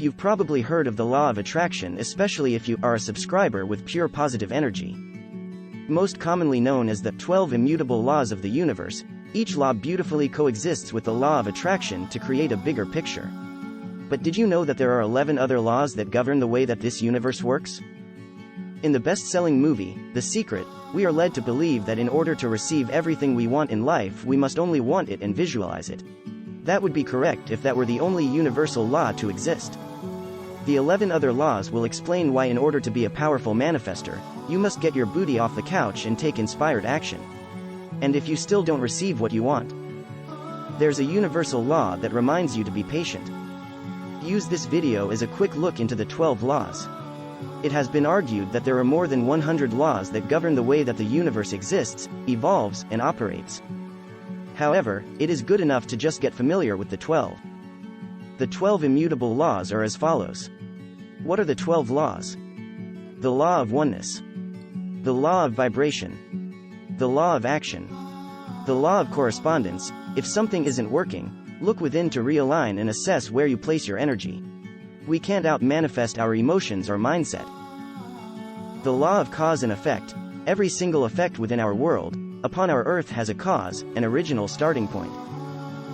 You've probably heard of the law of attraction, especially if you are a subscriber with pure positive energy. Most commonly known as the 12 immutable laws of the universe, each law beautifully coexists with the law of attraction to create a bigger picture. But did you know that there are 11 other laws that govern the way that this universe works? In the best-selling movie, The Secret, we are led to believe that in order to receive everything we want in life, we must only want it and visualize it. That would be correct if that were the only universal law to exist. The 11 other laws will explain why in order to be a powerful manifester, you must get your booty off the couch and take inspired action. And if you still don't receive what you want, there's a universal law that reminds you to be patient. Use this video as a quick look into the 12 laws. It has been argued that there are more than 100 laws that govern the way that the universe exists, evolves, and operates. However, it is good enough to just get familiar with the 12. The 12 immutable laws are as follows. What are the 12 laws? The law of oneness. The law of vibration. The law of action. The law of correspondence. If something isn't working, look within to realign and assess where you place your energy. We can't out-manifest our emotions or mindset. The law of cause and effect. Every single effect within our world, upon our earth has a cause, an original starting point.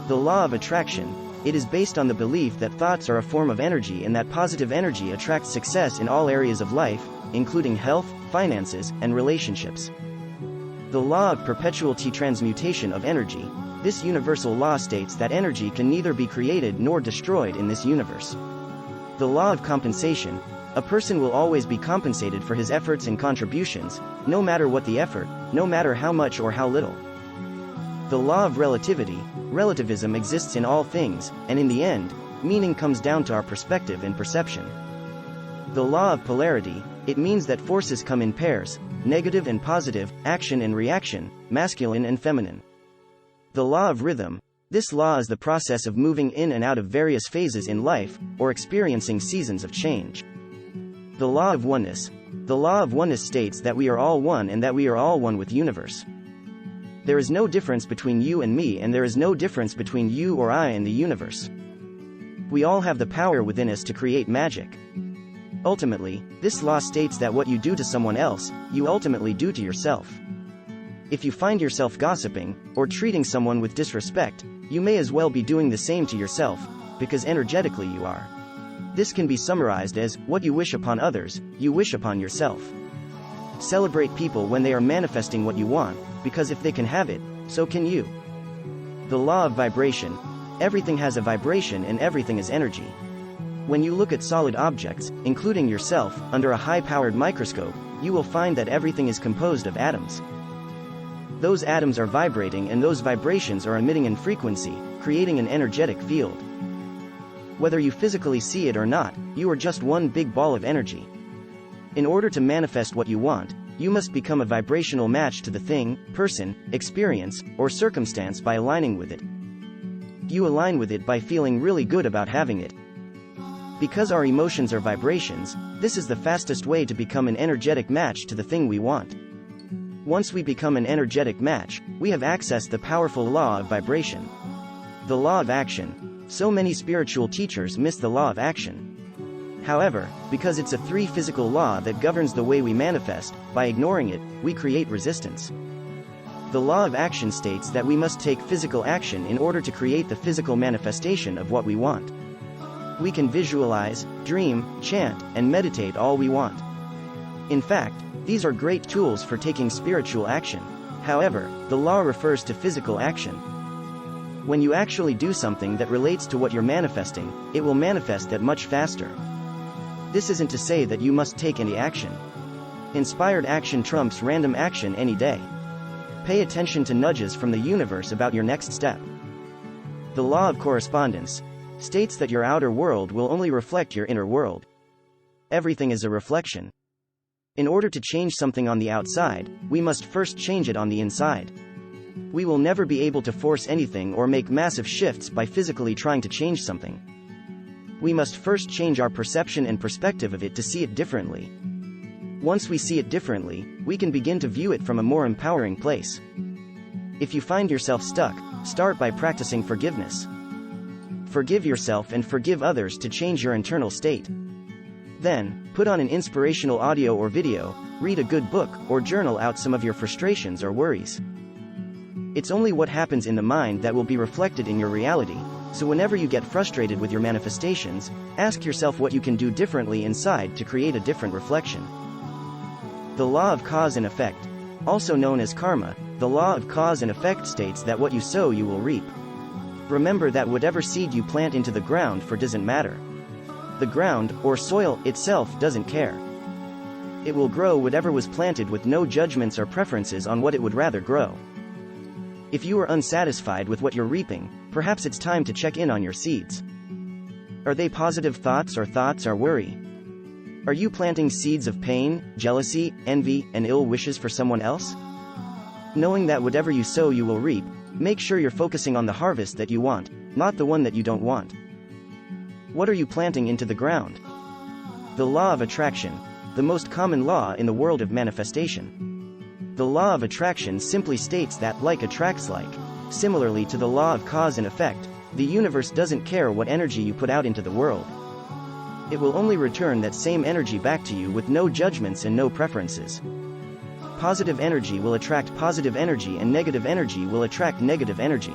The law of attraction. It is based on the belief that thoughts are a form of energy and that positive energy attracts success in all areas of life, including health, finances, and relationships. The law of perpetual transmutation of energy. This universal law states that energy can neither be created nor destroyed in this universe. The law of compensation. A person will always be compensated for his efforts and contributions, no matter what the effort, no matter how much or how little. The law of relativity. Relativism exists in all things, and in the end, meaning comes down to our perspective and perception. The law of polarity. It means that forces come in pairs, negative and positive, action and reaction, masculine and feminine. The law of rhythm. This law is the process of moving in and out of various phases in life, or experiencing seasons of change. The law of oneness. The law of oneness states that we are all one and that we are all one with the universe. There is no difference between you and me, and there is no difference between you or I and the universe. We all have the power within us to create magic. Ultimately, this law states that what you do to someone else, you ultimately do to yourself. If you find yourself gossiping, or treating someone with disrespect, you may as well be doing the same to yourself, because energetically you are. This can be summarized as, what you wish upon others, you wish upon yourself. Celebrate people when they are manifesting what you want, because if they can have it, so can you. The law of vibration. Everything has a vibration and everything is energy. When you look at solid objects, including yourself, under a high-powered microscope, you will find that everything is composed of atoms. Those atoms are vibrating and those vibrations are emitting in frequency, creating an energetic field. Whether you physically see it or not, you are just one big ball of energy. In order to manifest what you want, you must become a vibrational match to the thing, person, experience, or circumstance by aligning with it. You align with it by feeling really good about having it. Because our emotions are vibrations, this is the fastest way to become an energetic match to the thing we want. Once we become an energetic match, we have accessed the powerful law of vibration. The law of action. So many spiritual teachers miss the law of action. However, because it's a 3 physical law that governs the way we manifest, by ignoring it, we create resistance. The law of action states that we must take physical action in order to create the physical manifestation of what we want. We can visualize, dream, chant, and meditate all we want. In fact, these are great tools for taking spiritual action. However, the law refers to physical action. When you actually do something that relates to what you're manifesting, it will manifest that much faster. This isn't to say that you must take any action. Inspired action trumps random action any day. Pay attention to nudges from the universe about your next step. The law of correspondence states that your outer world will only reflect your inner world. Everything is a reflection. In order to change something on the outside, we must first change it on the inside. We will never be able to force anything or make massive shifts by physically trying to change something. We must first change our perception and perspective of it to see it differently. Once we see it differently, we can begin to view it from a more empowering place. If you find yourself stuck, start by practicing forgiveness. Forgive yourself and forgive others to change your internal state. Then, put on an inspirational audio or video, read a good book, or journal out some of your frustrations or worries. It's only what happens in the mind that will be reflected in your reality, so whenever you get frustrated with your manifestations, ask yourself what you can do differently inside to create a different reflection. The law of cause and effect, also known as karma, the law of cause and effect states that what you sow you will reap. Remember that whatever seed you plant into the ground doesn't matter. The ground, or soil, itself doesn't care. It will grow whatever was planted with no judgments or preferences on what it would rather grow. If you are unsatisfied with what you're reaping, perhaps it's time to check in on your seeds. Are they positive thoughts or worry? Are you planting seeds of pain, jealousy, envy, and ill wishes for someone else? Knowing that whatever you sow you will reap, make sure you're focusing on the harvest that you want, not the one that you don't want. What are you planting into the ground? The law of attraction, the most common law in the world of manifestation. The law of attraction simply states that like attracts like. Similarly to the law of cause and effect, the universe doesn't care what energy you put out into the world. It will only return that same energy back to you with no judgments and no preferences. Positive energy will attract positive energy and negative energy will attract negative energy.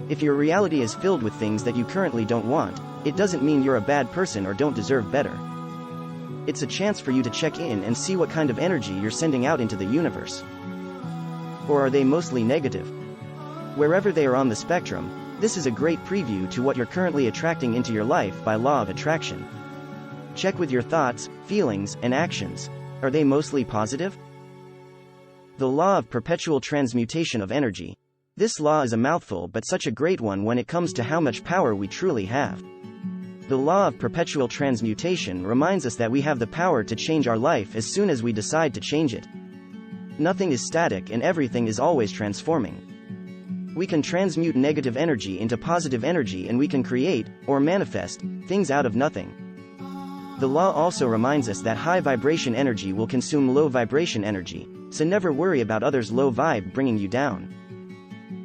If your reality is filled with things that you currently don't want, it doesn't mean you're a bad person or don't deserve better. It's a chance for you to check in and see what kind of energy you're sending out into the universe. Or are they mostly negative? Wherever they are on the spectrum, this is a great preview to what you're currently attracting into your life by law of attraction. Check with your thoughts, feelings, and actions. Are they mostly positive? The law of perpetual transmutation of energy. This law is a mouthful but such a great one when it comes to how much power we truly have. The law of perpetual transmutation reminds us that we have the power to change our life as soon as we decide to change it. Nothing is static and everything is always transforming. We can transmute negative energy into positive energy and we can create, or manifest, things out of nothing. The law also reminds us that high vibration energy will consume low vibration energy, so never worry about others' low vibe bringing you down.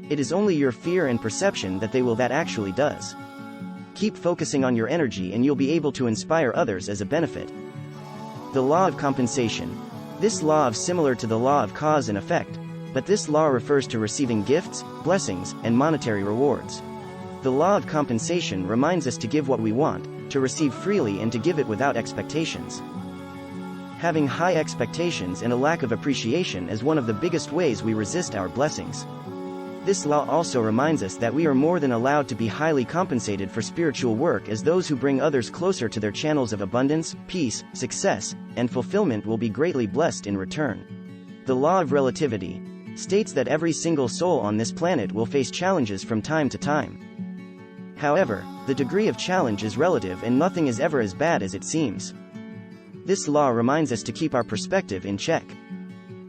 It is only your fear and perception that actually does. Keep focusing on your energy and you'll be able to inspire others as a benefit. The law of compensation. This law is similar to the law of cause and effect, but this law refers to receiving gifts, blessings, and monetary rewards. The law of compensation reminds us to give what we want, to receive freely and to give it without expectations. Having high expectations and a lack of appreciation is one of the biggest ways we resist our blessings. This law also reminds us that we are more than allowed to be highly compensated for spiritual work, as those who bring others closer to their channels of abundance, peace, success, and fulfillment will be greatly blessed in return. The law of relativity states that every single soul on this planet will face challenges from time to time. However, the degree of challenge is relative and nothing is ever as bad as it seems. This law reminds us to keep our perspective in check.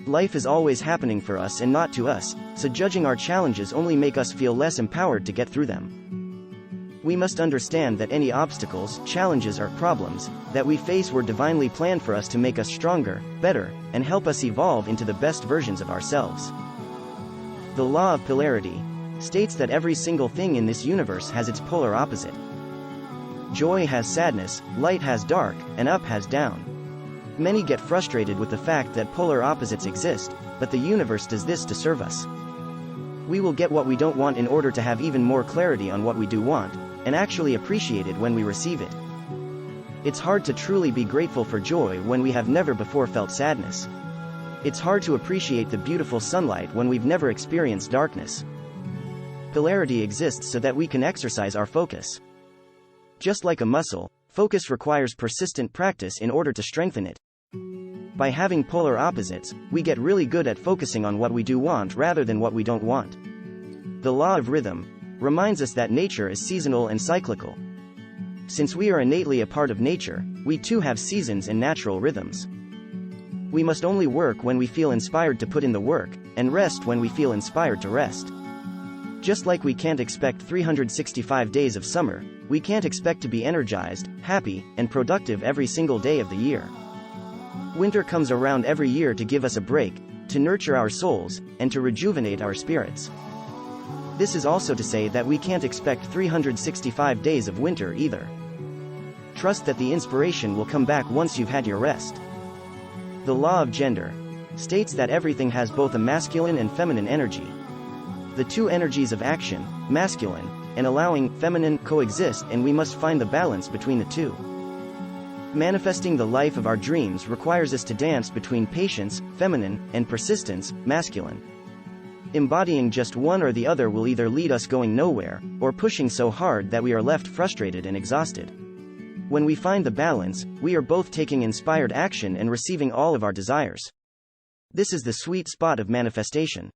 Life is always happening for us and not to us, so judging our challenges only make us feel less empowered to get through them. We must understand that any obstacles, challenges or problems that we face were divinely planned for us to make us stronger, better, and help us evolve into the best versions of ourselves. The law of polarity states that every single thing in this universe has its polar opposite. Joy has sadness, light has dark, and up has down. Many get frustrated with the fact that polar opposites exist, but the universe does this to serve us. We will get what we don't want in order to have even more clarity on what we do want, and actually appreciate it when we receive it. It's hard to truly be grateful for joy when we have never before felt sadness. It's hard to appreciate the beautiful sunlight when we've never experienced darkness. Polarity exists so that we can exercise our focus. Just like a muscle, focus requires persistent practice in order to strengthen it. By having polar opposites, we get really good at focusing on what we do want rather than what we don't want. The law of rhythm reminds us that nature is seasonal and cyclical. Since we are innately a part of nature, we too have seasons and natural rhythms. We must only work when we feel inspired to put in the work, and rest when we feel inspired to rest. Just like we can't expect 365 days of summer, we can't expect to be energized, happy, and productive every single day of the year. Winter comes around every year to give us a break, to nurture our souls, and to rejuvenate our spirits. This is also to say that we can't expect 365 days of winter either. Trust that the inspiration will come back once you've had your rest. The law of gender states that everything has both a masculine and feminine energy. The two energies of action, masculine and allowing, feminine, coexist, and we must find the balance between the two. Manifesting the life of our dreams requires us to dance between patience, feminine, and persistence, masculine. Embodying just one or the other will either lead us going nowhere, or pushing so hard that we are left frustrated and exhausted. When we find the balance, we are both taking inspired action and receiving all of our desires. This is the sweet spot of manifestation.